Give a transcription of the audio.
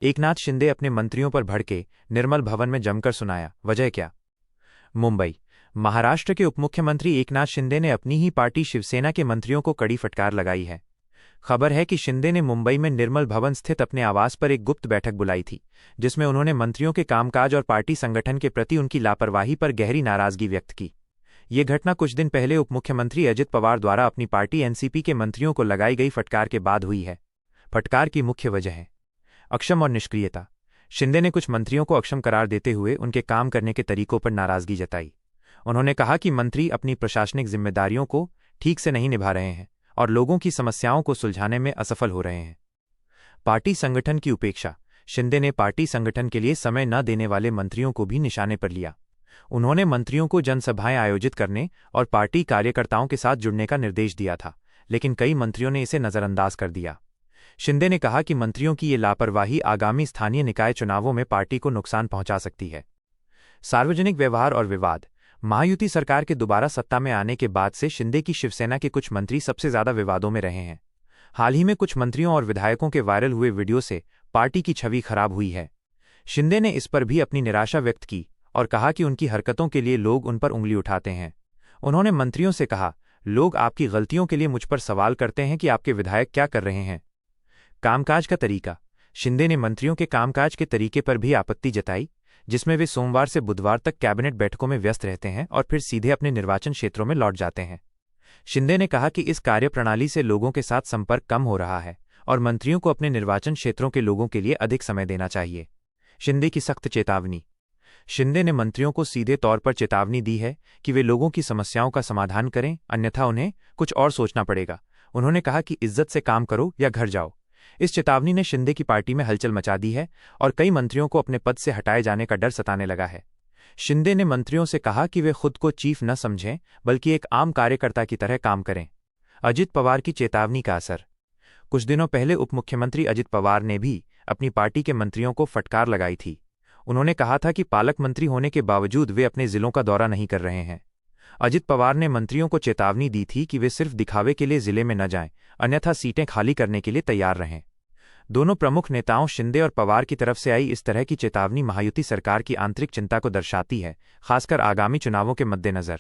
एकनाथ शिंदे अपने मंत्रियों पर भड़के, निर्मल भवन में जमकर सुनाया, वजह क्या? मुंबई। महाराष्ट्र के उपमुख्यमंत्री एकनाथ शिंदे ने अपनी ही पार्टी शिवसेना के मंत्रियों को कड़ी फटकार लगाई है। खबर है कि शिंदे ने मुंबई में निर्मल भवन स्थित अपने आवास पर एक गुप्त बैठक बुलाई थी, जिसमें उन्होंने मंत्रियों के कामकाज और पार्टी संगठन के प्रति उनकी लापरवाही पर गहरी नाराजगी व्यक्त की। ये घटना कुछ दिन पहले उपमुख्यमंत्री अजित पवार द्वारा अपनी पार्टी एनसीपी के मंत्रियों को लगाई गई फटकार के बाद हुई है। फटकार की मुख्य वजह है अक्षम और निष्क्रियता। शिंदे ने कुछ मंत्रियों को अक्षम करार देते हुए उनके काम करने के तरीकों पर नाराजगी जताई। उन्होंने कहा कि मंत्री अपनी प्रशासनिक जिम्मेदारियों को ठीक से नहीं निभा रहे हैं और लोगों की समस्याओं को सुलझाने में असफल हो रहे हैं। पार्टी संगठन की उपेक्षा। शिंदे ने पार्टी संगठन के लिए समय न देने वाले मंत्रियों को भी निशाने पर लिया। उन्होंने मंत्रियों को जनसभाएं आयोजित करने और पार्टी कार्यकर्ताओं के साथ जुड़ने का निर्देश दिया था, लेकिन कई मंत्रियों ने इसे नजरअंदाज कर दिया। शिंदे ने कहा कि मंत्रियों की ये लापरवाही आगामी स्थानीय निकाय चुनावों में पार्टी को नुकसान पहुंचा सकती है। सार्वजनिक व्यवहार और विवाद। महायुति सरकार के दोबारा सत्ता में आने के बाद से शिंदे की शिवसेना के कुछ मंत्री सबसे ज्यादा विवादों में रहे हैं। हाल ही में कुछ मंत्रियों और विधायकों के वायरल हुए वीडियो से पार्टी की छवि खराब हुई है। शिंदे ने इस पर भी अपनी निराशा व्यक्त की और कहा कि उनकी हरकतों के लिए लोग उन पर उंगली उठाते हैं। उन्होंने मंत्रियों से कहा, लोग आपकी गलतियों के लिए मुझ पर सवाल करते हैं कि आपके विधायक क्या कर रहे हैं। कामकाज का तरीका। शिंदे ने मंत्रियों के कामकाज के तरीके पर भी आपत्ति जताई, जिसमें वे सोमवार से बुधवार तक कैबिनेट बैठकों में व्यस्त रहते हैं और फिर सीधे अपने निर्वाचन क्षेत्रों में लौट जाते हैं। शिंदे ने कहा कि इस कार्यप्रणाली से लोगों के साथ संपर्क कम हो रहा है और मंत्रियों को अपने निर्वाचन क्षेत्रों के लोगों के लिए अधिक समय देना चाहिए। शिंदे की सख्त चेतावनी। शिंदे ने मंत्रियों को सीधे तौर पर चेतावनी दी है कि वे लोगों की समस्याओं का समाधान करें, अन्यथा उन्हें कुछ और सोचना पड़ेगा। उन्होंने कहा कि इज्जत से काम करो या घर जाओ। इस चेतावनी ने शिंदे की पार्टी में हलचल मचा दी है और कई मंत्रियों को अपने पद से हटाए जाने का डर सताने लगा है। शिंदे ने मंत्रियों से कहा कि वे खुद को चीफ न समझें, बल्कि एक आम कार्यकर्ता की तरह काम करें। अजित पवार की चेतावनी का असर। कुछ दिनों पहले उपमुख्यमंत्री अजित पवार ने भी अपनी पार्टी के मंत्रियों को फटकार लगाई थी। उन्होंने कहा था कि पालक मंत्री होने के बावजूद वे अपने जिलों का दौरा नहीं कर रहे हैं। अजित पवार ने मंत्रियों को चेतावनी दी थी कि वे सिर्फ दिखावे के लिए जिले में न जाएं, अन्यथा सीटें खाली करने के लिए तैयार रहें। दोनों प्रमुख नेताओं शिंदे और पवार की तरफ से आई इस तरह की चेतावनी महायुति सरकार की आंतरिक चिंता को दर्शाती है, खासकर आगामी चुनावों के मद्देनजर।